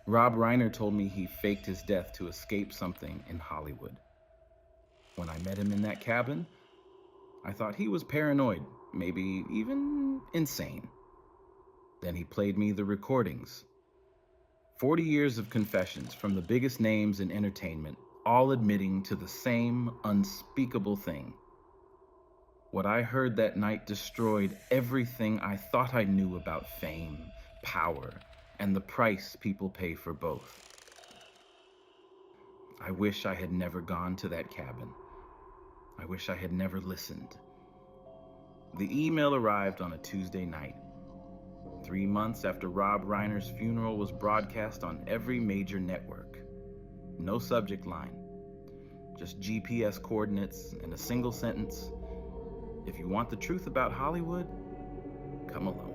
Rob Reiner told me he faked his death to escape something in Hollywood. When I met him in that cabin, I thought he was paranoid, maybe even insane. Then he played me the recordings. 40 years of confessions from the biggest names in entertainment, all admitting to the same unspeakable thing. What I heard that night destroyed everything I thought I knew about fame, power, and the price people pay for both. I wish I had never gone to that cabin. I wish I had never listened. The email arrived on a Tuesday night, 3 months after Rob Reiner's funeral was broadcast on every major network. No subject line, just GPS coordinates and a single sentence. If you want the truth about Hollywood, come alone.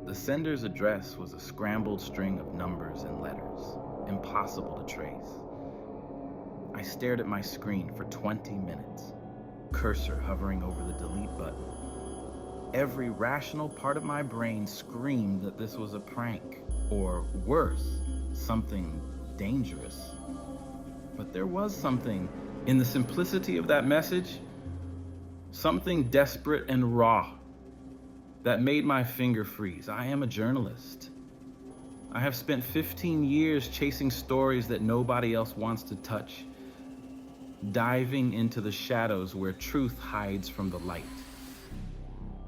The sender's address was a scrambled string of numbers and letters, impossible to trace. I stared at my screen for 20 minutes, cursor hovering over the delete button. Every rational part of my brain screamed that this was a prank, or worse, something dangerous. But there was something in the simplicity of that message, something desperate and raw that made my finger freeze. I am a journalist. I have spent 15 years chasing stories that nobody else wants to touch, diving into the shadows where truth hides from the light.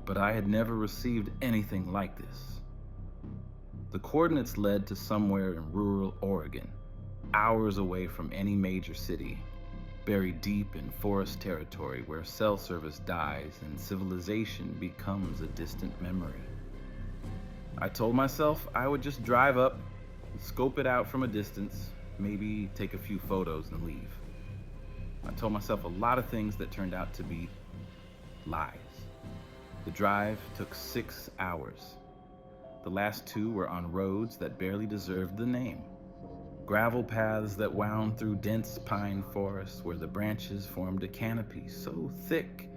But I had never received anything like this. The coordinates led to somewhere in rural Oregon, hours away from any major city, buried deep in forest territory where cell service dies and civilization becomes a distant memory. I told myself I would just drive up, scope it out from a distance, maybe take a few photos and leave. I told myself a lot of things that turned out to be lies. The drive took 6 hours. The last 2 were on roads that barely deserved the name. Gravel paths that wound through dense pine forests where the branches formed a canopy so thick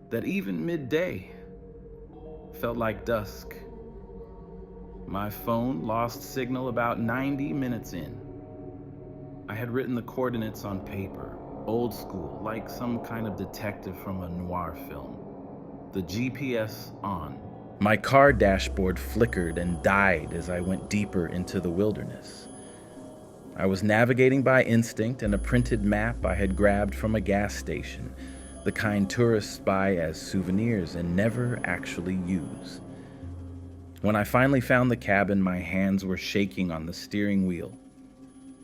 that even midday felt like dusk. My phone lost signal about 90 minutes in. I had written the coordinates on paper, old school, like some kind of detective from a noir film. The GPS on. My car dashboard flickered and died as I went deeper into the wilderness. I was navigating by instinct and a printed map I had grabbed from a gas station, the kind tourists buy as souvenirs and never actually use. When I finally found the cabin, my hands were shaking on the steering wheel.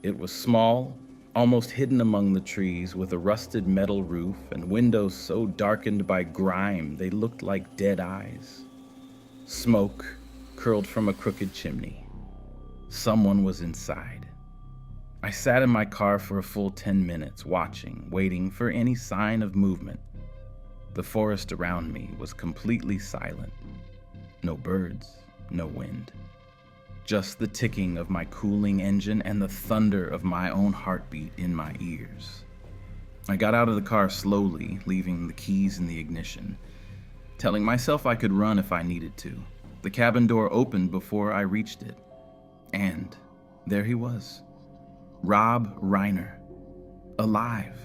It was small, almost hidden among the trees, with a rusted metal roof and windows so darkened by grime they looked like dead eyes. Smoke curled from a crooked chimney. Someone was inside. I sat in my car for a full 10 minutes, watching, waiting for any sign of movement. The forest around me was completely silent. No birds, no wind. Just the ticking of my cooling engine and the thunder of my own heartbeat in my ears. I got out of the car slowly, leaving the keys in the ignition, telling myself I could run if I needed to. The cabin door opened before I reached it, and there he was. Rob Reiner, alive,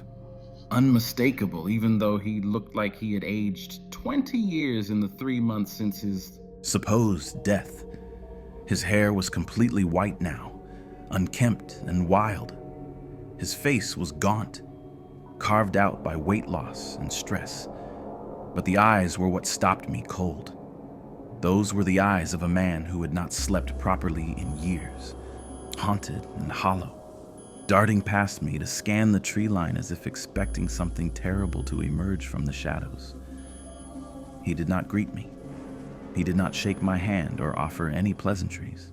unmistakable, even though he looked like he had aged 20 years in the 3 months since his supposed death. His hair was completely white now, unkempt and wild. His face was gaunt, carved out by weight loss and stress. But the eyes were what stopped me cold. Those were the eyes of a man who had not slept properly in years, haunted and hollow, darting past me to scan the tree line as if expecting something terrible to emerge from the shadows. He did not greet me. He did not shake my hand or offer any pleasantries.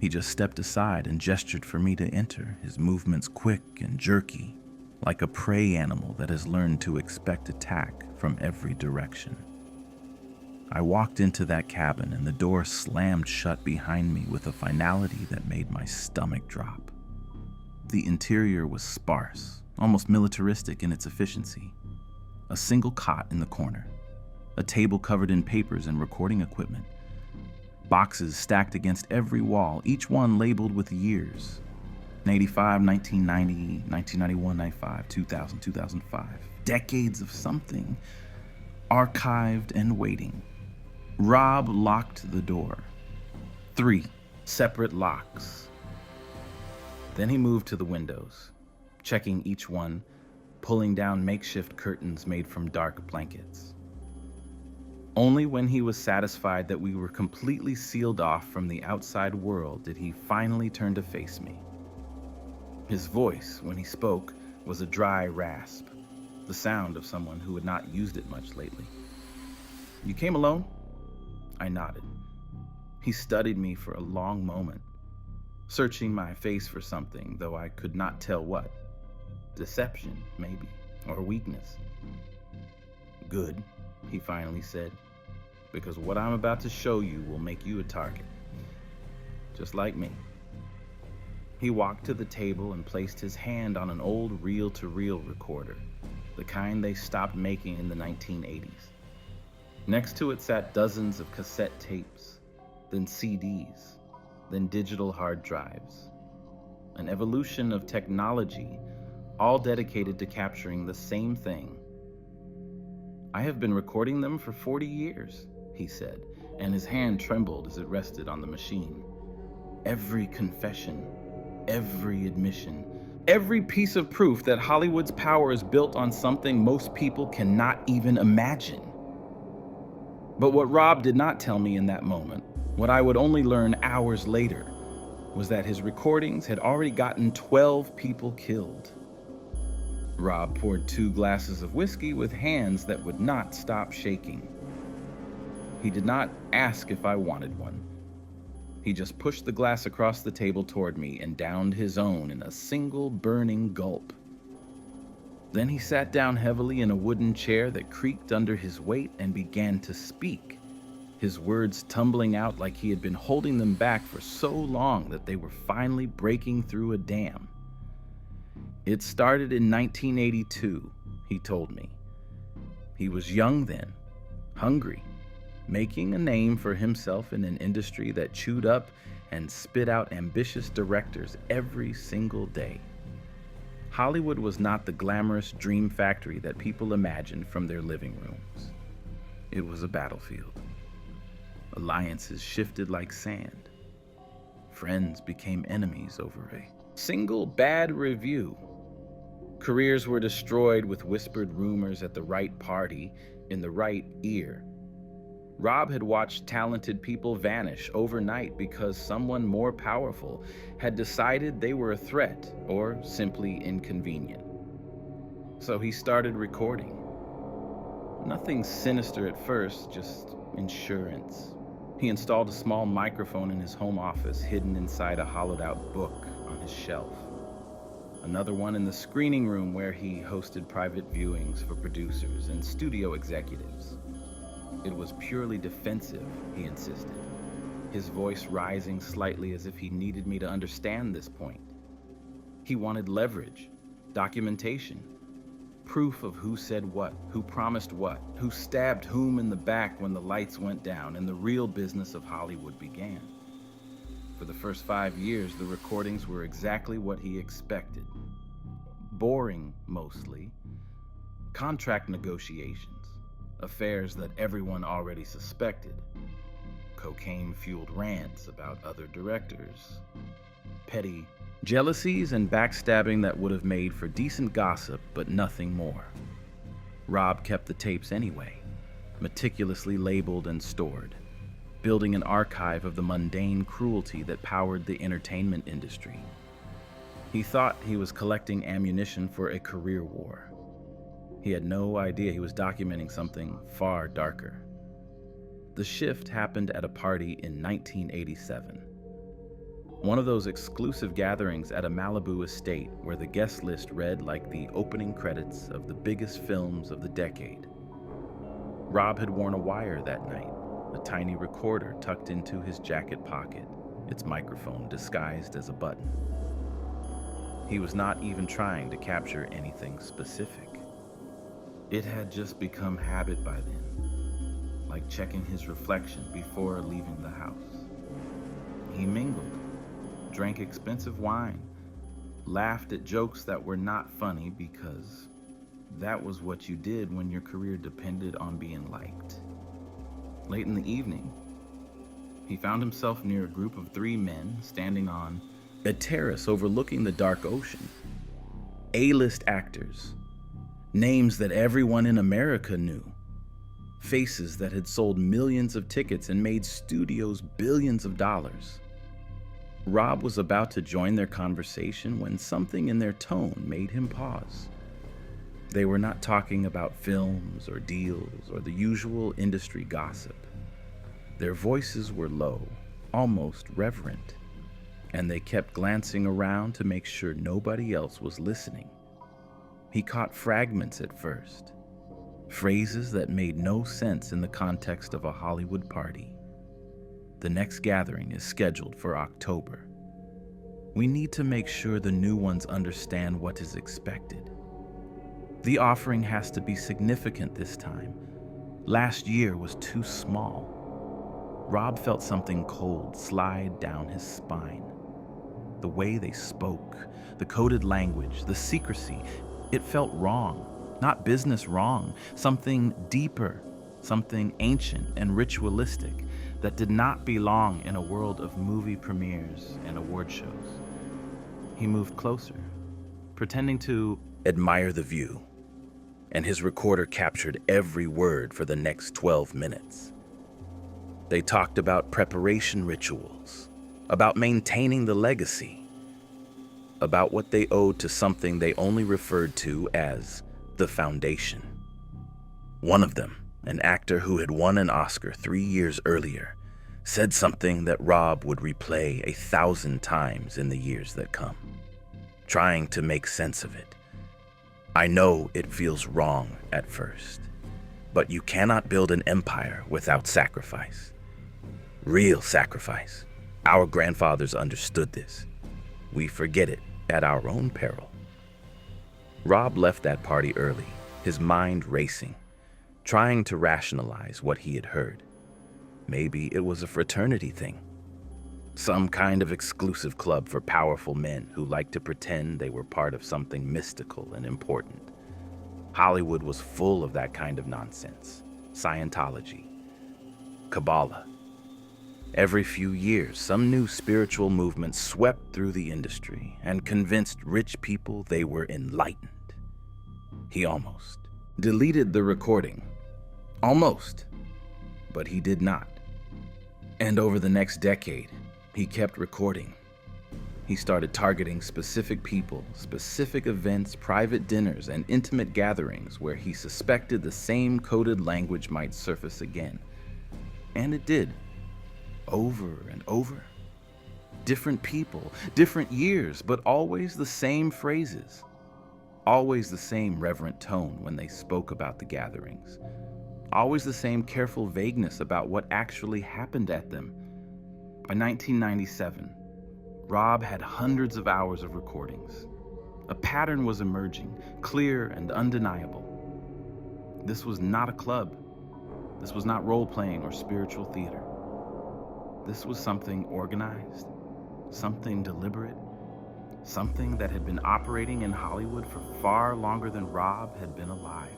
He just stepped aside and gestured for me to enter, his movements quick and jerky, like a prey animal that has learned to expect attack from every direction. I walked into that cabin and the door slammed shut behind me with a finality that made my stomach drop. The interior was sparse, almost militaristic in its efficiency. A single cot in the corner, a table covered in papers and recording equipment. boxes stacked against every wall, each one labeled with years. 85, 1990, 1991, 95, 2000, 2005. Decades of something, archived and waiting. Rob locked the door. 3 separate locks. Then he moved to the windows, checking each one, pulling down makeshift curtains made from dark blankets. Only when he was satisfied that we were completely sealed off from the outside world did he finally turn to face me. His voice, when he spoke, was a dry rasp, the sound of someone who had not used it much lately. "You came alone?" I nodded. He studied me for a long moment, searching my face for something, though I could not tell what. Deception, maybe, or weakness. "Good," he finally said, "because what I'm about to show you will make you a target. Just like me." He walked to the table and placed his hand on an old reel-to-reel recorder, the kind they stopped making in the 1980s. Next to it sat dozens of cassette tapes, then CDs, then digital hard drives. An evolution of technology, all dedicated to capturing the same thing. "I have been recording them for 40 years, he said, and his hand trembled as it rested on the machine. "Every confession, every admission, every piece of proof that Hollywood's power is built on something most people cannot even imagine." But what Rob did not tell me in that moment, what I would only learn hours later, was that his recordings had already gotten 12 people killed. Rob poured 2 glasses of whiskey with hands that would not stop shaking. He did not ask if I wanted one. He just pushed the glass across the table toward me and downed his own in a single burning gulp. Then he sat down heavily in a wooden chair that creaked under his weight and began to speak, his words tumbling out like he had been holding them back for so long that they were finally breaking through a dam. "It started in 1982, he told me. He was young then, hungry, making a name for himself in an industry that chewed up and spit out ambitious directors every single day. Hollywood was not the glamorous dream factory that people imagined from their living rooms. It was a battlefield. Alliances shifted like sand. Friends became enemies over a single bad review. Careers were destroyed with whispered rumors at the right party, in the right ear. Rob had watched talented people vanish overnight because someone more powerful had decided they were a threat or simply inconvenient. So he started recording. Nothing sinister at first, just insurance. He installed a small microphone in his home office, hidden inside a hollowed-out book on his shelf. Another one in the screening room where he hosted private viewings for producers and studio executives. It was purely defensive, he insisted, his voice rising slightly as if he needed me to understand this point. He wanted leverage, documentation, proof of who said what, who promised what, who stabbed whom in the back when the lights went down and the real business of Hollywood began. For the first 5 years, the recordings were exactly what he expected. Boring, mostly. Contract negotiations. Affairs that everyone already suspected. Cocaine-fueled rants about other directors. Petty jealousies and backstabbing that would have made for decent gossip, but nothing more. Rob kept the tapes anyway, meticulously labeled and stored, building an archive of the mundane cruelty that powered the entertainment industry. He thought he was collecting ammunition for a career war. He had no idea he was documenting something far darker. The shift happened at a party in 1987. One of those exclusive gatherings at a Malibu estate where the guest list read like the opening credits of the biggest films of the decade. Rob had worn a wire that night, a tiny recorder tucked into his jacket pocket, its microphone disguised as a button. He was not even trying to capture anything specific. It had just become habit by then, like checking his reflection before leaving the house. He mingled, drank expensive wine, laughed at jokes that were not funny because that was what you did when your career depended on being liked. Late in the evening, he found himself near a group of 3 men standing on a terrace overlooking the dark ocean. A-list actors, names that everyone in America knew, faces that had sold millions of tickets and made studios billions of dollars. Rob was about to join their conversation when something in their tone made him pause. They were not talking about films or deals or the usual industry gossip. Their voices were low, almost reverent, and they kept glancing around to make sure nobody else was listening. He caught fragments at first, phrases that made no sense in the context of a Hollywood party. The next gathering is scheduled for October. We need to make sure the new ones understand what is expected. The offering has to be significant this time. Last year was too small. Rob felt something cold slide down his spine. The way they spoke, the coded language, the secrecy, it felt wrong. Not business wrong, something deeper, something ancient and ritualistic that did not belong in a world of movie premieres and award shows. He moved closer, pretending to admire the view, and his recorder captured every word for the next 12 minutes. They talked about preparation rituals, about maintaining the legacy, about what they owed to something they only referred to as the foundation. One of them, an actor who had won an Oscar 3 years earlier, said something that Rob would replay 1,000 times in the years that come, trying to make sense of it. I know it feels wrong at first, but you cannot build an empire without sacrifice. Real sacrifice. Our grandfathers understood this. We forget it at our own peril. Rob left that party early, his mind racing, trying to rationalize what he had heard. Maybe it was a fraternity thing. Some kind of exclusive club for powerful men who liked to pretend they were part of something mystical and important. Hollywood was full of that kind of nonsense. Scientology, Kabbalah. Every few years, some new spiritual movement swept through the industry and convinced rich people they were enlightened. He almost deleted the recording. Almost. But he did not. And over the next decade, he kept recording. He started targeting specific people, specific events, private dinners, and intimate gatherings where he suspected the same coded language might surface again. And it did. Over and over. Different people, different years, but always the same phrases. Always the same reverent tone when they spoke about the gatherings. Always the same careful vagueness about what actually happened at them. By 1997, Rob had hundreds of hours of recordings. A pattern was emerging, clear and undeniable. This was not a club. This was not role-playing or spiritual theater. This was something organized, something deliberate, something that had been operating in Hollywood for far longer than Rob had been alive.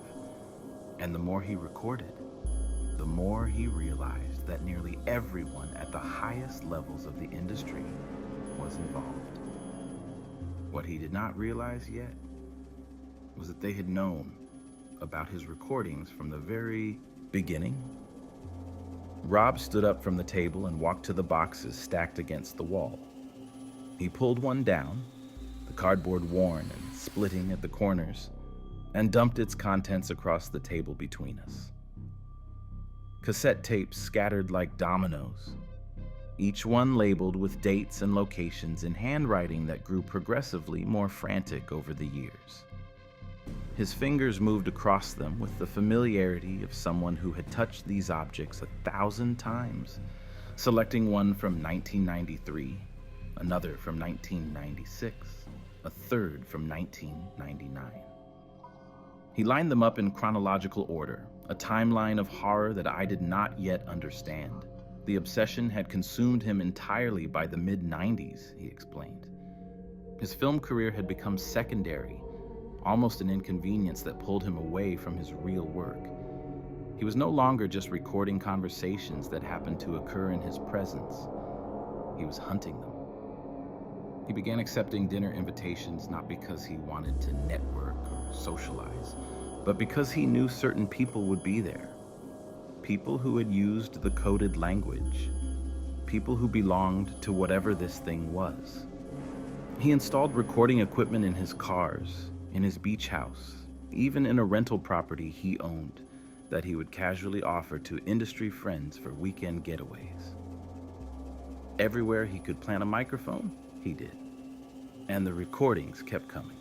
And the more he recorded, the more he realized that nearly everyone at the highest levels of the industry was involved. What he did not realize yet was that they had known about his recordings from the very beginning. Rob stood up from the table and walked to the boxes stacked against the wall. He pulled one down, the cardboard worn and splitting at the corners, and dumped its contents across the table between us. Cassette tapes scattered like dominoes, each one labeled with dates and locations in handwriting that grew progressively more frantic over the years. His fingers moved across them with the familiarity of someone who had touched these objects 1,000 times, selecting one from 1993, another from 1996, a third from 1999. He lined them up in chronological order, a timeline of horror that I did not yet understand. The obsession had consumed him entirely by the mid-90s, he explained. His film career had become secondary, almost an inconvenience that pulled him away from his real work. He was no longer just recording conversations that happened to occur in his presence. He was hunting them. He began accepting dinner invitations not because he wanted to network or socialize, but because he knew certain people would be there. People who had used the coded language. People who belonged to whatever this thing was. He installed recording equipment in his cars, in his beach house, even in a rental property he owned that he would casually offer to industry friends for weekend getaways. Everywhere he could plant a microphone, he did. And the recordings kept coming.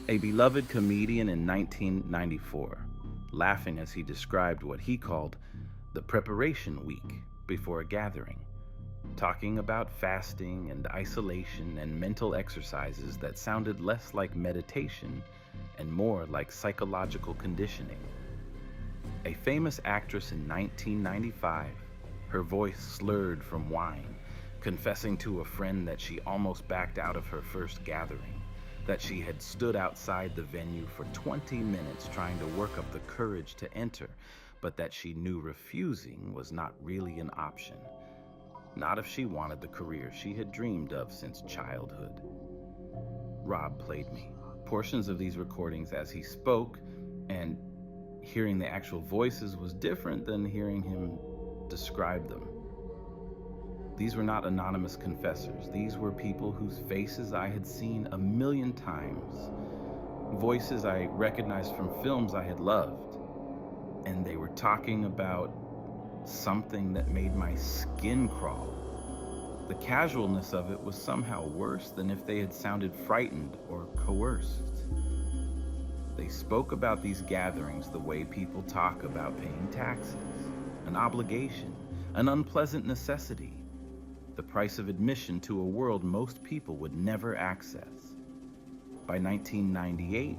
A beloved comedian in 1994, laughing as he described what he called the preparation week before a gathering, talking about fasting and isolation and mental exercises that sounded less like meditation and more like psychological conditioning. A famous actress in 1995, her voice slurred from wine, confessing to a friend that she almost backed out of her first gathering, that she had stood outside the venue for 20 minutes trying to work up the courage to enter, but that she knew refusing was not really an option. Not if she wanted the career she had dreamed of since childhood. Rob played me portions of these recordings as he spoke, and hearing the actual voices was different than hearing him describe them. These were not anonymous confessors. These were people whose faces I had seen a million times, voices I recognized from films I had loved, and they were talking about something that made my skin crawl. The casualness of it was somehow worse than if they had sounded frightened or coerced. They spoke about these gatherings the way people talk about paying taxes, an obligation, an unpleasant necessity, the price of admission to a world most people would never access. By 1998,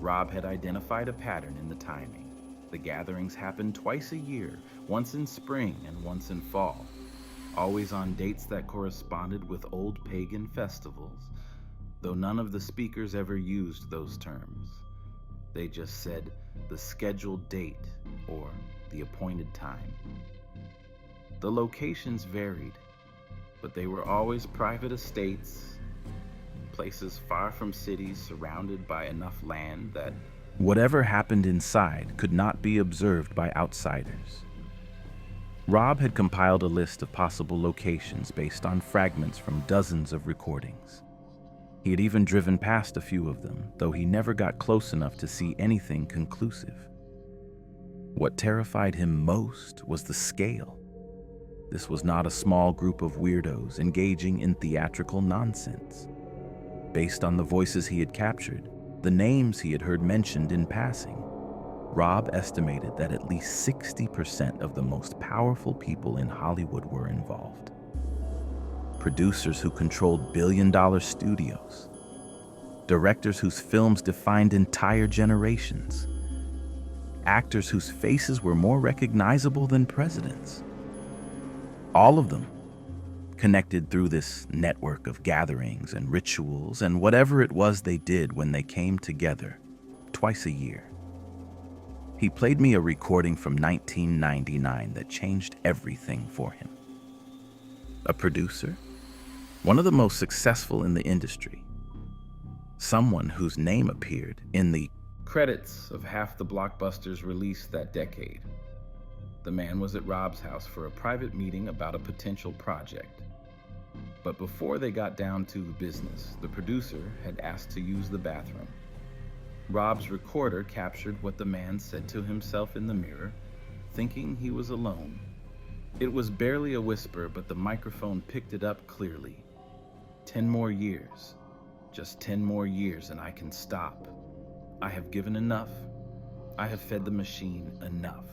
Rob had identified a pattern in the timing. The gatherings happened twice a year, once in spring and once in fall, always on dates that corresponded with old pagan festivals, though none of the speakers ever used those terms. They just said the scheduled date or the appointed time. The locations varied, but they were always private estates, places far from cities surrounded by enough land that whatever happened inside could not be observed by outsiders. Rob had compiled a list of possible locations based on fragments from dozens of recordings. He had even driven past a few of them, though he never got close enough to see anything conclusive. What terrified him most was the scale. This was not a small group of weirdos engaging in theatrical nonsense. Based on the voices he had captured, the names he had heard mentioned in passing, Rob estimated that at least 60% of the most powerful people in Hollywood were involved. Producers who controlled billion-dollar studios, directors whose films defined entire generations, actors whose faces were more recognizable than presidents. All of them connected through this network of gatherings and rituals and whatever it was they did when they came together twice a year. He played me a recording from 1999 that changed everything for him. A producer, one of the most successful in the industry, someone whose name appeared in the credits of half the blockbusters released that decade. The man was at Rob's house for a private meeting about a potential project. But before they got down to business, the producer had asked to use the bathroom. Rob's recorder captured what the man said to himself in the mirror, thinking he was alone. It was barely a whisper, but the microphone picked it up clearly. 10 more years. Just 10 more years and I can stop. I have given enough. I have fed the machine enough.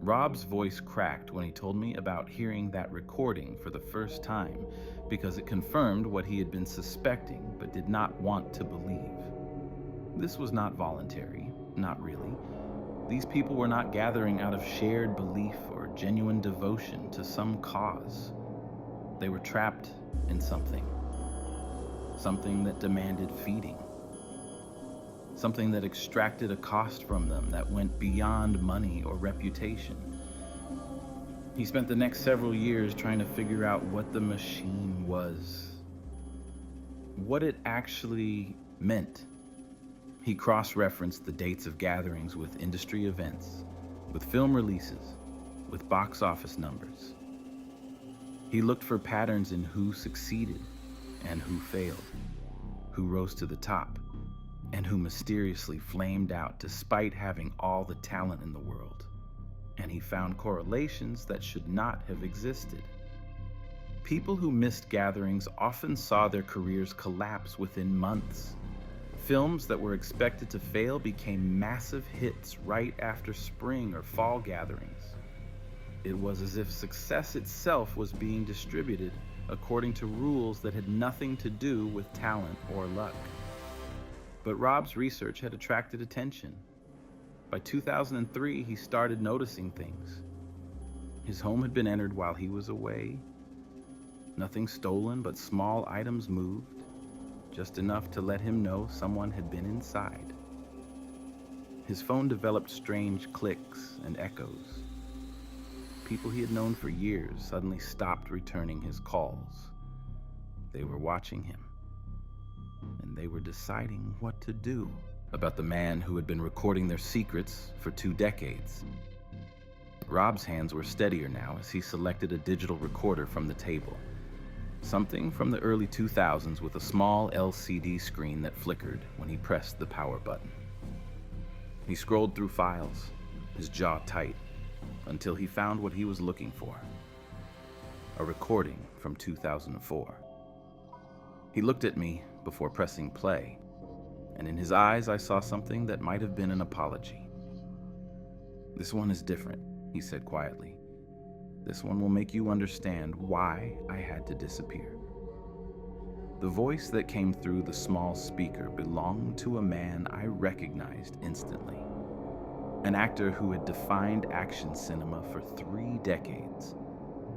Rob's voice cracked when he told me about hearing that recording for the first time because it confirmed what he had been suspecting but did not want to believe. This was not voluntary, not really. These people were not gathering out of shared belief or genuine devotion to some cause. They were trapped in something that demanded feeding, something that extracted a cost from them that went beyond money or reputation. He spent the next several years trying to figure out what the machine was, what it actually meant. He cross-referenced the dates of gatherings with industry events, with film releases, with box office numbers. He looked for patterns in who succeeded and who failed, who rose to the top, and who mysteriously flamed out despite having all the talent in the world. And he found correlations that should not have existed. People who missed gatherings often saw their careers collapse within months. Films that were expected to fail became massive hits right after spring or fall gatherings. It was as if success itself was being distributed according to rules that had nothing to do with talent or luck. But Rob's research had attracted attention. By 2003, he started noticing things. His home had been entered while he was away. Nothing stolen, but small items moved, just enough to let him know someone had been inside. His phone developed strange clicks and echoes. People he had known for years suddenly stopped returning his calls. They were watching him, and they were deciding what to do about the man who had been recording their secrets for 2 decades. Rob's hands were steadier now as he selected a digital recorder from the table. Something from the early 2000s with a small LCD screen that flickered when he pressed the power button. He scrolled through files, his jaw tight, until he found what he was looking for. A recording from 2004. He looked at me before pressing play, and in his eyes I saw something that might have been an apology. "This one is different," he said quietly. "This one will make you understand why I had to disappear." The voice that came through the small speaker belonged to a man I recognized instantly. An actor who had defined action cinema for 3 decades.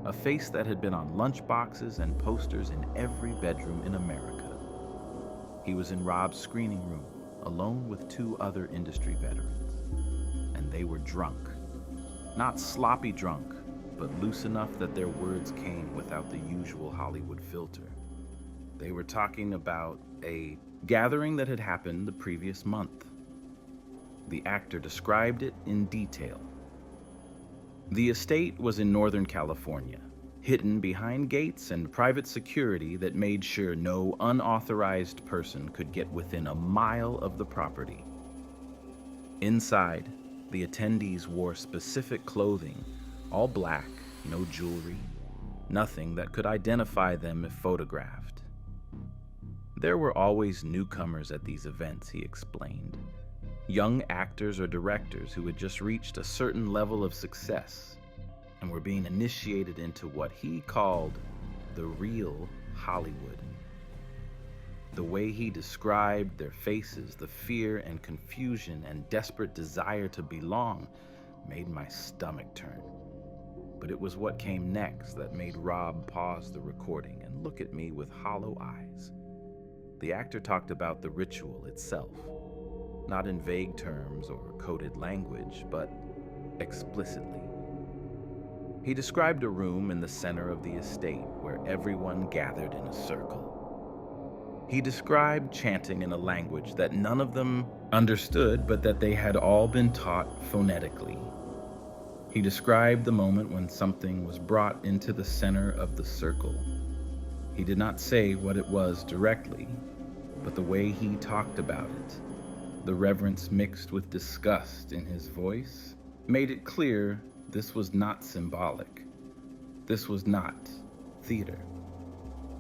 A face that had been on lunchboxes and posters in every bedroom in America. He was in Rob's screening room, alone with 2 other industry veterans. And they were drunk. Not sloppy drunk, but loose enough that their words came without the usual Hollywood filter. They were talking about a gathering that had happened the previous month. The actor described it in detail. The estate was in Northern California, hidden behind gates and private security that made sure no unauthorized person could get within a mile of the property. Inside, the attendees wore specific clothing, all black, no jewelry, nothing that could identify them if photographed. There were always newcomers at these events, he explained. Young actors or directors who had just reached a certain level of success and were being initiated into what he called the real Hollywood. The way he described their faces, the fear and confusion and desperate desire to belong, made my stomach turn. But it was what came next that made Rob pause the recording and look at me with hollow eyes. The actor talked about the ritual itself, not in vague terms or coded language, but explicitly. He described a room in the center of the estate where everyone gathered in a circle. He described chanting in a language that none of them understood, but that they had all been taught phonetically. He described the moment when something was brought into the center of the circle. He did not say what it was directly, but the way he talked about it, the reverence mixed with disgust in his voice, made it clear this was not symbolic. This was not theater.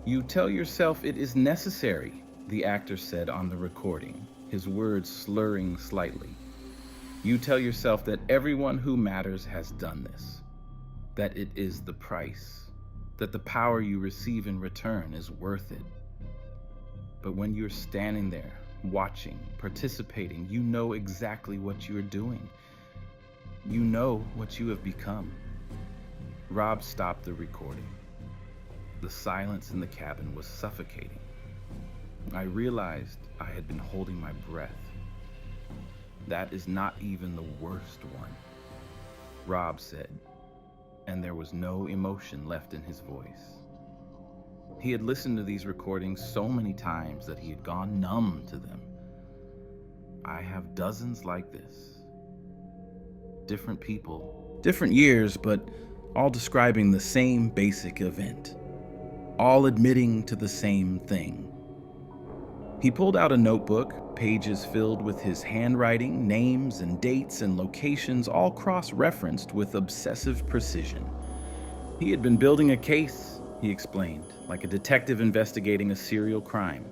"You tell yourself it is necessary," the actor said on the recording, his words slurring slightly. "You tell yourself that everyone who matters has done this, that it is the price, that the power you receive in return is worth it. But when you're standing there, watching, participating, you know exactly what you're doing. You know what you have become. Rob stopped the recording. The silence in the cabin was suffocating. I realized I had been holding my breath. That is not even the worst one, Rob said, and there was no emotion left in his voice. He had listened to these recordings so many times that he had gone numb to them. I have dozens like this. Different people, different years, but all describing the same basic event. All admitting to the same thing. He pulled out a notebook, pages filled with his handwriting, names and dates and locations, all cross-referenced with obsessive precision. He had been building a case, he explained, like a detective investigating a serial crime.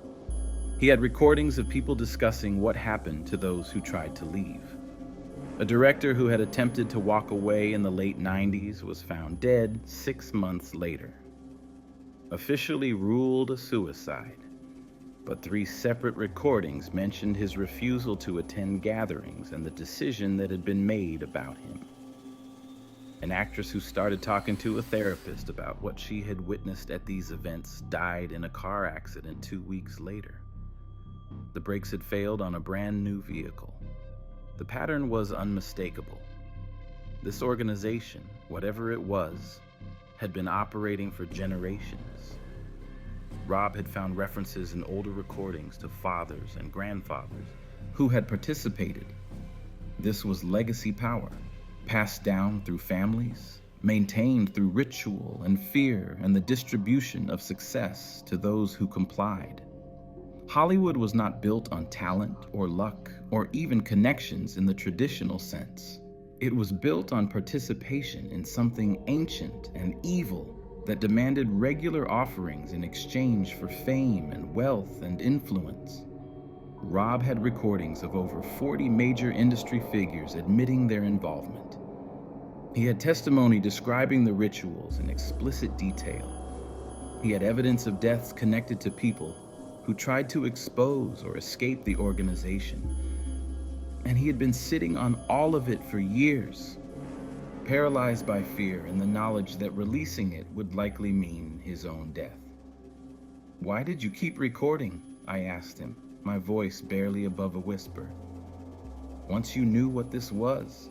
He had recordings of people discussing what happened to those who tried to leave. A director who had attempted to walk away in the late 90s was found dead 6 months later. Officially ruled a suicide, but 3 separate recordings mentioned his refusal to attend gatherings and the decision that had been made about him. An actress who started talking to a therapist about what she had witnessed at these events died in a car accident 2 weeks later. The brakes had failed on a brand new vehicle. The pattern was unmistakable. This organization, whatever it was, had been operating for generations. Rob had found references in older recordings to fathers and grandfathers who had participated. This was legacy power, passed down through families, maintained through ritual and fear and the distribution of success to those who complied. Hollywood was not built on talent or luck or even connections in the traditional sense. It was built on participation in something ancient and evil that demanded regular offerings in exchange for fame and wealth and influence. Rob had recordings of over 40 major industry figures admitting their involvement. He had testimony describing the rituals in explicit detail. He had evidence of deaths connected to people who tried to expose or escape the organization. And he had been sitting on all of it for years, paralyzed by fear and the knowledge that releasing it would likely mean his own death. "Why did you keep recording?" I asked him, my voice barely above a whisper. "Once you knew what this was,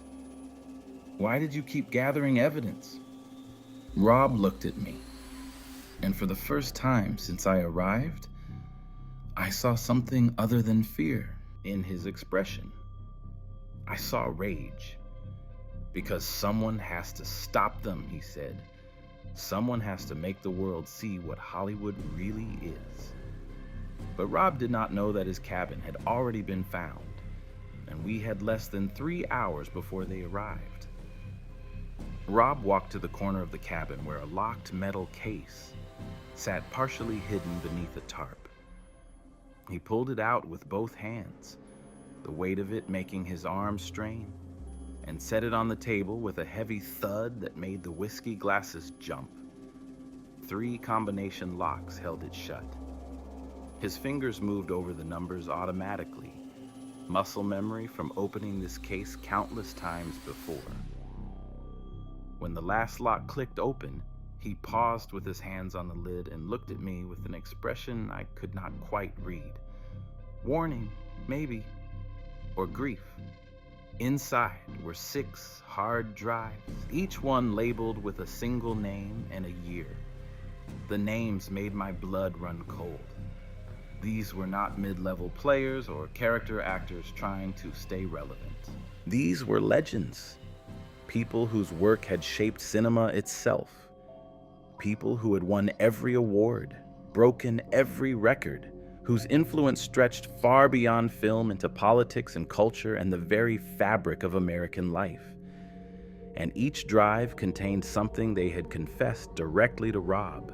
why did you keep gathering evidence?" Rob looked at me, and for the first time since I arrived, I saw something other than fear in his expression. I saw rage. "Because someone has to stop them," he said. "Someone has to make the world see what Hollywood really is." But Rob did not know that his cabin had already been found, and we had less than 3 hours before they arrived. Rob walked to the corner of the cabin where a locked metal case sat partially hidden beneath a tarp. He pulled it out with both hands, the weight of it making his arms strain, and set it on the table with a heavy thud that made the whiskey glasses jump. 3 combination locks held it shut. His fingers moved over the numbers automatically, muscle memory from opening this case countless times before. When the last lock clicked open, he paused with his hands on the lid and looked at me with an expression I could not quite read. Warning, maybe, or grief. Inside were 6 hard drives, each one labeled with a single name and a year. The names made my blood run cold. These were not mid-level players or character actors trying to stay relevant. These were legends. People whose work had shaped cinema itself. People who had won every award, broken every record, whose influence stretched far beyond film into politics and culture and the very fabric of American life. And each drive contained something they had confessed directly to Rob.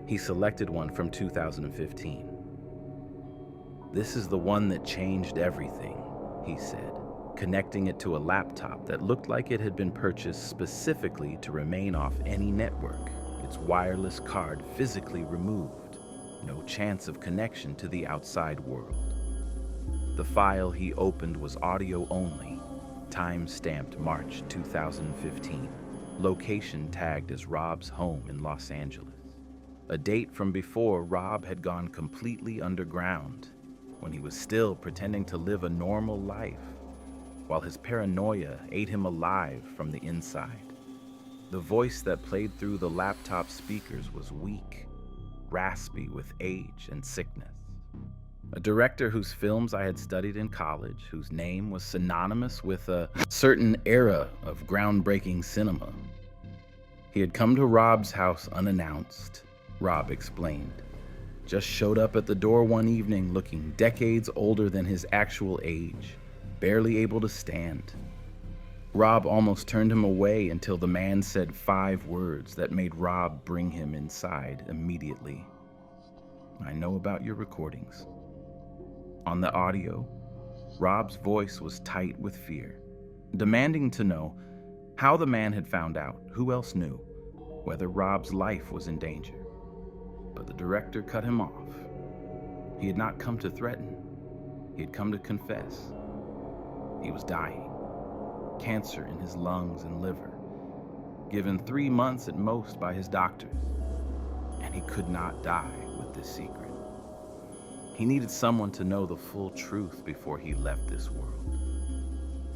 He selected one from 2015. "This is the one that changed everything," he said, connecting it to a laptop that looked like it had been purchased specifically to remain off any network, its wireless card physically removed, no chance of connection to the outside world. The file he opened was audio only, time-stamped March 2015. location tagged as Rob's home in Los Angeles. A date from before Rob had gone completely underground, when he was still pretending to live a normal life, while his paranoia ate him alive from the inside. The voice that played through the laptop speakers was weak, raspy with age and sickness. A director whose films I had studied in college, whose name was synonymous with a certain era of groundbreaking cinema. He had come to Rob's house unannounced, Rob explained. Just showed up at the door one evening looking decades older than his actual age, barely able to stand. Rob almost turned him away until the man said 5 words that made Rob bring him inside immediately. "I know about your recordings." On the audio, Rob's voice was tight with fear, demanding to know how the man had found out, who else knew, whether Rob's life was in danger. But the director cut him off. He had not come to threaten. He had come to confess. He was dying. Cancer in his lungs and liver, given 3 months at most by his doctors. And he could not die with this secret. He needed someone to know the full truth before he left this world.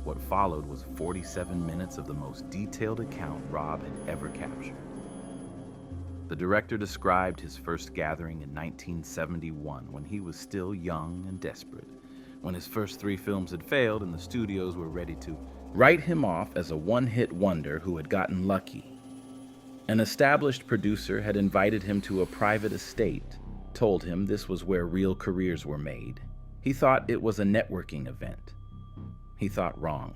What followed was 47 minutes of the most detailed account Rob had ever captured. The director described his first gathering in 1971 when he was still young and desperate, when his first 3 films had failed and the studios were ready to write him off as a one-hit wonder who had gotten lucky. An established producer had invited him to a private estate, told him this was where real careers were made. He thought it was a networking event. He thought wrong.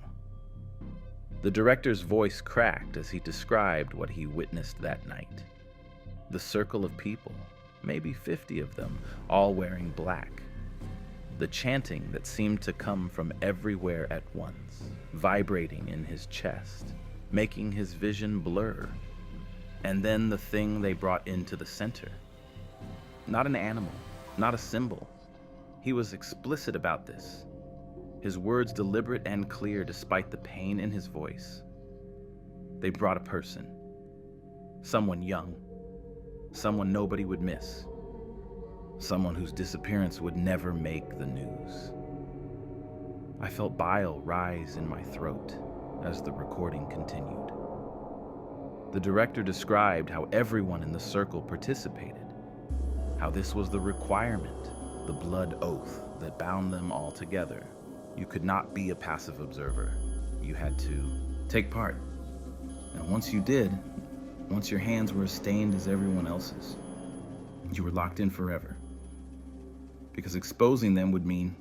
The director's voice cracked as he described what he witnessed that night. The circle of people, maybe 50 of them, all wearing black. The chanting that seemed to come from everywhere at once, vibrating in his chest, making his vision blur. And then the thing they brought into the center. Not an animal, not a symbol. He was explicit about this, his words deliberate and clear despite the pain in his voice. They brought a person, someone young, someone nobody would miss, someone whose disappearance would never make the news. I felt bile rise in my throat as the recording continued. The director described how everyone in the circle participated, how this was the requirement, the blood oath that bound them all together. You could not be a passive observer. You had to take part. And once you did, once your hands were as stained as everyone else's, you were locked in forever. Because exposing them would mean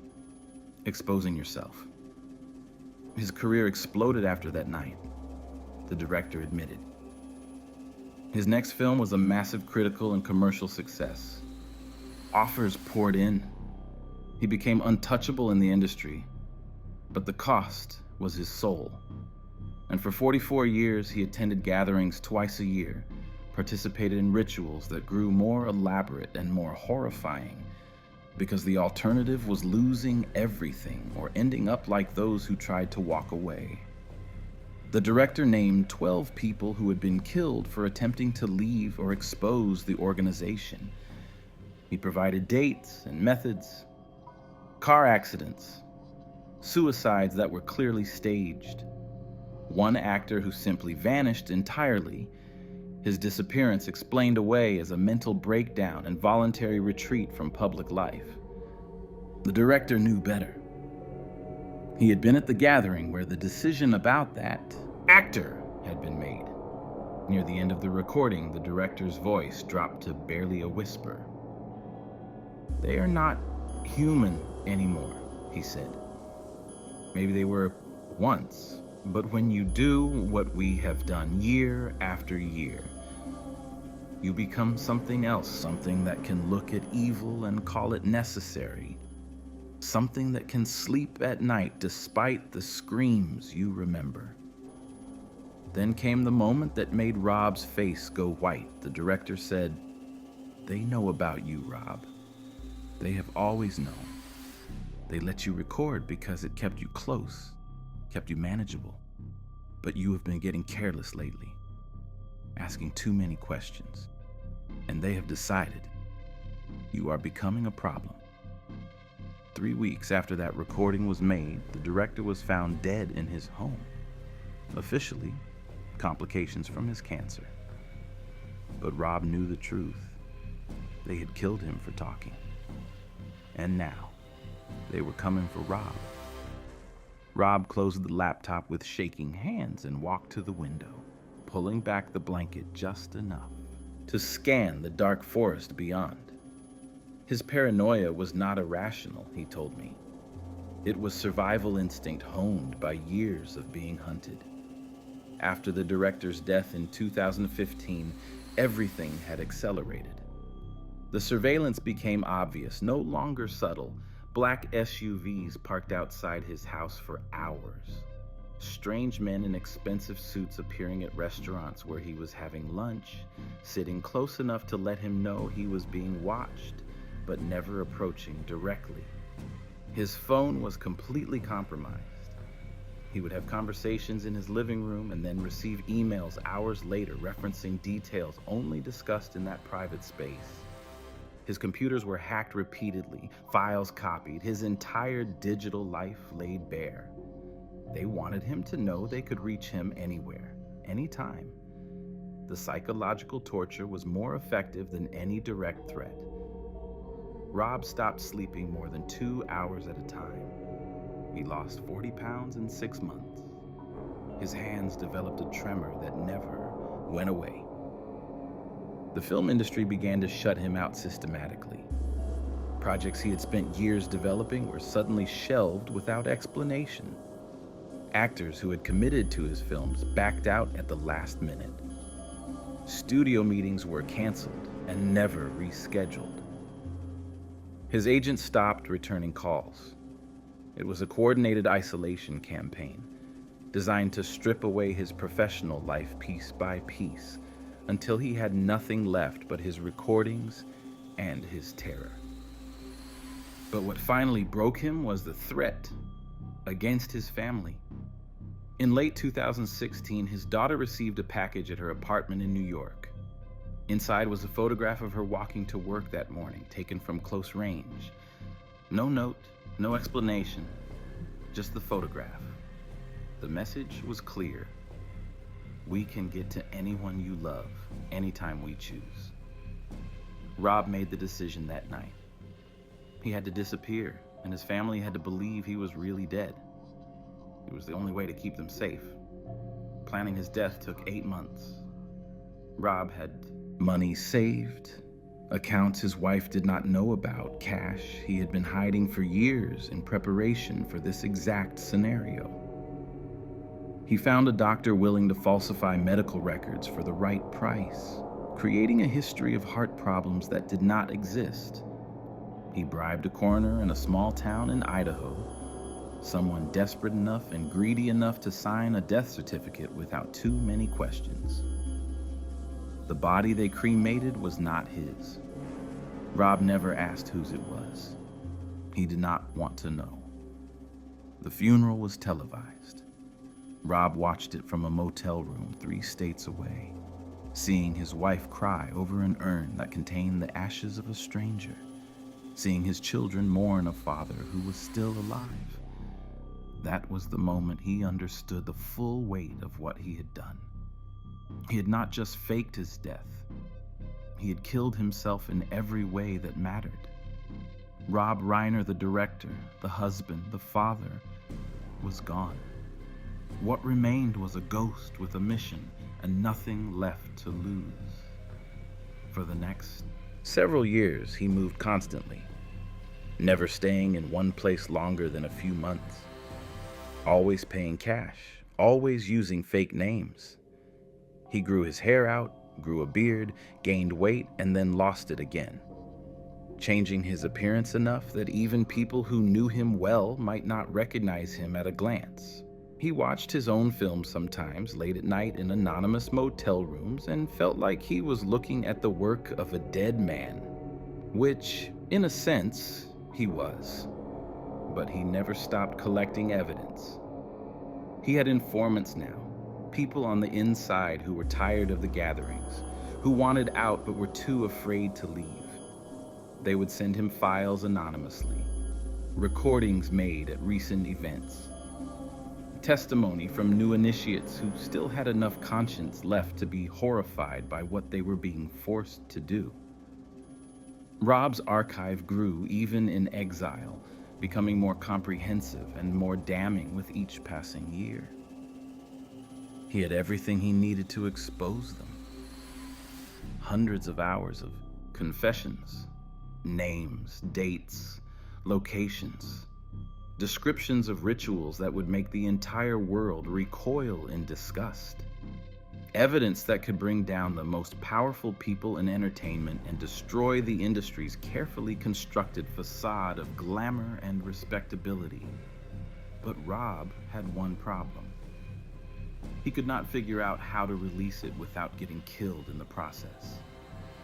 exposing yourself. His career exploded after that night, the director admitted. His next film was a massive critical and commercial success. Offers poured in. He became untouchable in the industry, but the cost was his soul. And for 44 years, he attended gatherings twice a year, participated in rituals that grew more elaborate and more horrifying, because the alternative was losing everything or ending up like those who tried to walk away. The director named 12 people who had been killed for attempting to leave or expose the organization. He provided dates and methods, car accidents, suicides that were clearly staged. One actor who simply vanished entirely, his disappearance explained away as a mental breakdown and voluntary retreat from public life. The director knew better. He had been at the gathering where the decision about that actor had been made. Near the end of the recording, the director's voice dropped to barely a whisper. "They are not human anymore," he said. "Maybe they were once, but when you do what we have done year after year, you become something else, something that can look at evil and call it necessary, something that can sleep at night despite the screams you remember." Then came the moment that made Rob's face go white. The director said, "They know about you, Rob. They have always known. They let you record because it kept you close, kept you manageable. But you have been getting careless lately. asking too many questions, and they have decided you are becoming a problem. 3 weeks after that recording was made, the director was found dead in his home. Officially, complications from his cancer. But Rob knew the truth. They had killed him for talking. And now, they were coming for Rob. Rob closed the laptop with shaking hands and walked to the window, pulling back the blanket just enough to scan the dark forest beyond. His paranoia was not irrational, he told me. It was survival instinct honed by years of being hunted. After the director's death in 2015, everything had accelerated. The surveillance became obvious, no longer subtle. Black SUVs parked outside his house for hours. Strange men in expensive suits appearing at restaurants where he was having lunch, sitting close enough to let him know he was being watched, but never approaching directly. His phone was completely compromised. He would have conversations in his living room and then receive emails hours later referencing details only discussed in that private space. His computers were hacked repeatedly, files copied, his entire digital life laid bare. They wanted him to know they could reach him anywhere, anytime. The psychological torture was more effective than any direct threat. Rob stopped sleeping more than 2 hours at a time. He lost 40 pounds in 6 months. His hands developed a tremor that never went away. The film industry began to shut him out systematically. Projects he had spent years developing were suddenly shelved without explanation. Actors who had committed to his films backed out at the last minute. Studio meetings were canceled and never rescheduled. His agent stopped returning calls. It was a coordinated isolation campaign designed to strip away his professional life piece by piece until he had nothing left but his recordings and his terror. But what finally broke him was the threat against his family. In late 2016, his daughter received a package at her apartment in New York. Inside was a photograph of her walking to work that morning, taken from close range. No note, no explanation, just the photograph. The message was clear. We can get to anyone you love, anytime we choose. Rob made the decision that night. He had to disappear, and his family had to believe he was really dead. It was the only way to keep them safe. Planning his death took 8 months. Rob had money saved, accounts his wife did not know about, cash he had been hiding for years in preparation for this exact scenario. He found a doctor willing to falsify medical records for the right price, creating a history of heart problems that did not exist. He bribed a coroner in a small town in Idaho, someone desperate enough and greedy enough to sign a death certificate without too many questions. The body they cremated was not his. Rob never asked whose it was. He did not want to know. The funeral was televised. Rob watched it from a motel room 3 states away, seeing his wife cry over an urn that contained the ashes of a stranger, seeing his children mourn a father who was still alive. That was the moment he understood the full weight of what he had done. He had not just faked his death. He had killed himself in every way that mattered. Rob Reiner, the director, the husband, the father, was gone. What remained was a ghost with a mission and nothing left to lose. For the next several years, he moved constantly, never staying in one place longer than a few months, always paying cash, always using fake names. He grew his hair out, grew a beard, gained weight, and then lost it again, changing his appearance enough that even people who knew him well might not recognize him at a glance. He watched his own films sometimes late at night in anonymous motel rooms and felt like he was looking at the work of a dead man, which, in a sense, he was. But he never stopped collecting evidence. He had informants now, People on the inside who were tired of the gatherings, who wanted out but were too afraid to leave. They would send him files anonymously, recordings made at recent events, testimony from new initiates who still had enough conscience left to be horrified by what they were being forced to do. Rob's archive grew even in exile, becoming more comprehensive and more damning with each passing year. He had everything he needed to expose them. Hundreds of hours of confessions, names, dates, locations, descriptions of rituals that would make the entire world recoil in disgust. Evidence that could bring down the most powerful people in entertainment and destroy the industry's carefully constructed facade of glamour and respectability. But Rob had one problem. He could not figure out how to release it without getting killed in the process.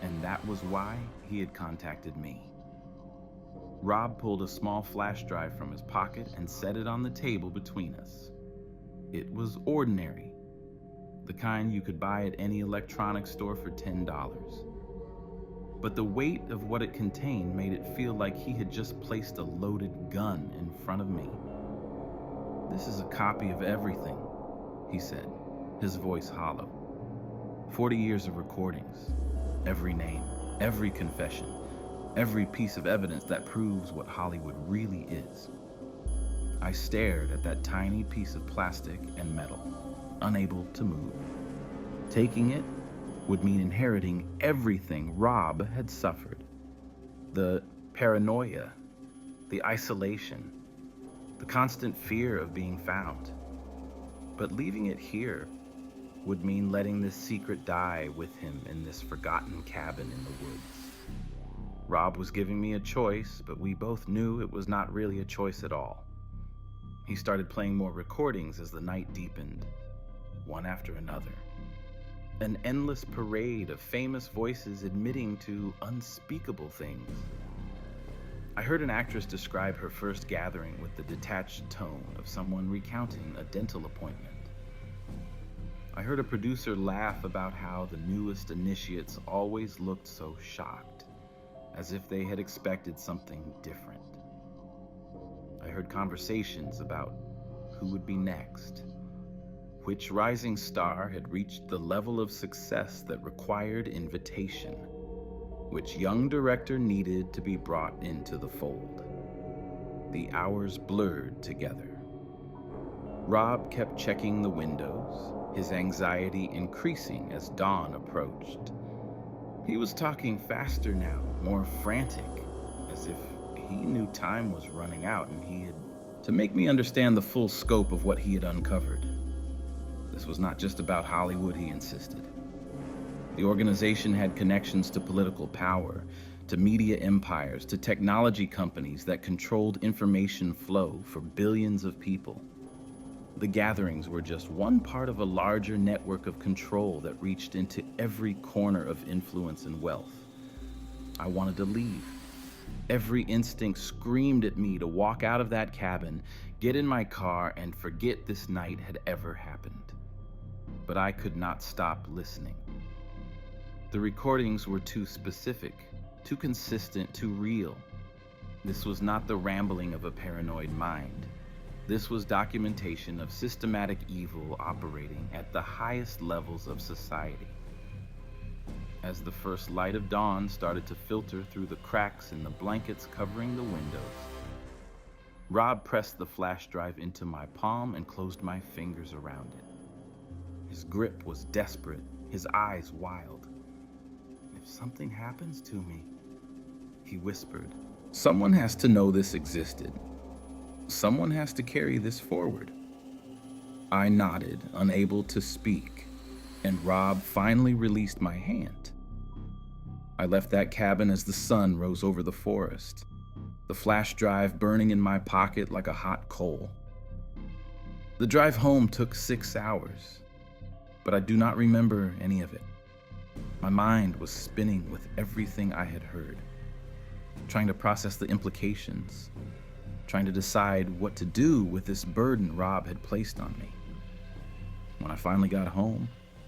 And that was why he had contacted me. Rob pulled a small flash drive from his pocket and set it on the table between us. It was ordinary, the kind you could buy at any electronics store for $10. But the weight of what it contained made it feel like he had just placed a loaded gun in front of me. "This is a copy of everything," he said, his voice hollow. 40 years of recordings, every name, every confession, every piece of evidence that proves what Hollywood really is. I stared at that tiny piece of plastic and metal, unable to move. Taking it would mean inheriting everything Rob had suffered. The paranoia, the isolation, the constant fear of being found. But leaving it here would mean letting this secret die with him in this forgotten cabin in the woods. Rob was giving me a choice, but we both knew it was not really a choice at all. He started playing more recordings as the night deepened, one after another. An endless parade of famous voices admitting to unspeakable things. I heard an actress describe her first gathering with the detached tone of someone recounting a dental appointment. I heard a producer laugh about how the newest initiates always looked so shocked, as if they had expected something different. I heard conversations about who would be next, which rising star had reached the level of success that required invitation, which young director needed to be brought into the fold. The hours blurred together. Rob kept checking the windows, his anxiety increasing as dawn approached. He was talking faster now, more frantic, as if he knew time was running out and he had to make me understand the full scope of what he had uncovered. This was not just about Hollywood, he insisted. The organization had connections to political power, to media empires, to technology companies that controlled information flow for billions of people. The gatherings were just one part of a larger network of control that reached into every corner of influence and wealth. I wanted to leave. Every instinct screamed at me to walk out of that cabin, get in my car, and forget this night had ever happened. But I could not stop listening. The recordings were too specific, too consistent, too real. This was not the rambling of a paranoid mind. This was documentation of systematic evil operating at the highest levels of society. As the first light of dawn started to filter through the cracks in the blankets covering the windows, Rob pressed the flash drive into my palm and closed my fingers around it. His grip was desperate, his eyes wild. "If something happens to me," he whispered, "someone has to know this existed. Someone has to carry this forward." I nodded, unable to speak, and Rob finally released my hand. I left that cabin as the sun rose over the forest, the flash drive burning in my pocket like a hot coal. The drive home took 6 hours, but I do not remember any of it. My mind was spinning with everything I had heard, trying to process the implications, trying to decide what to do with this burden Rob had placed on me. When I finally got home,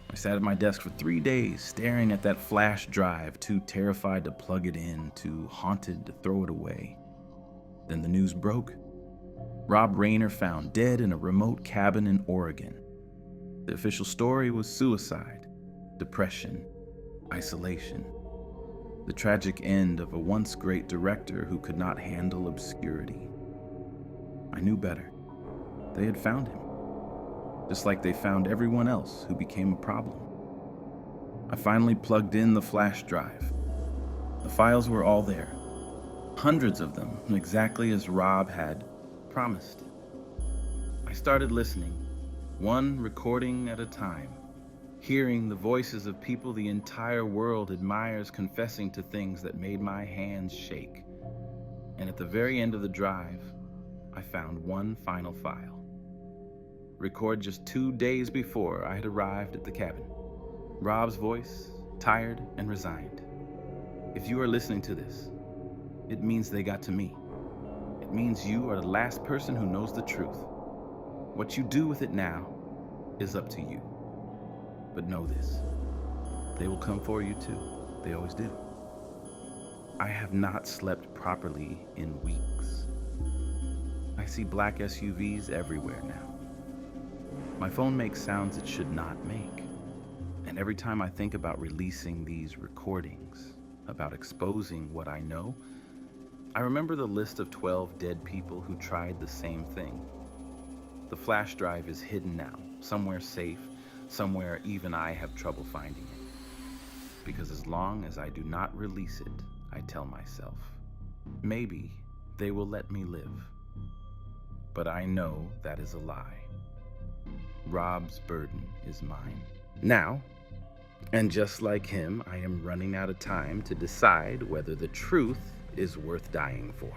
I sat at my desk for 3 days staring at that flash drive, too terrified to plug it in, too haunted to throw it away. Then the news broke. Rob Reiner found dead in a remote cabin in Oregon. The official story was suicide, depression, isolation. The tragic end of a once great director who could not handle obscurity. I knew better. They had found him, just like they found everyone else who became a problem. I finally plugged in the flash drive. The files were all there, hundreds of them, exactly as Rob had promised. I started listening, one recording at a time, hearing the voices of people the entire world admires confessing to things that made my hands shake. And at the very end of the drive, I found one final file. Record just 2 days before I had arrived at the cabin. Rob's voice, tired and resigned. If you are listening to this, it means they got to me. It means you are the last person who knows the truth. What you do with it now is up to you. But know this, they will come for you too. They always do. I have not slept properly in weeks. I see black SUVs everywhere now. My phone makes sounds it should not make. And every time I think about releasing these recordings, about exposing what I know, I remember the list of 12 dead people who tried the same thing. The flash drive is hidden now, somewhere safe, somewhere even I have trouble finding it. Because as long as I do not release it, I tell myself, maybe they will let me live. But I know that is a lie. Rob's burden is mine. Now, and just like him, I am running out of time to decide whether the truth is worth dying for.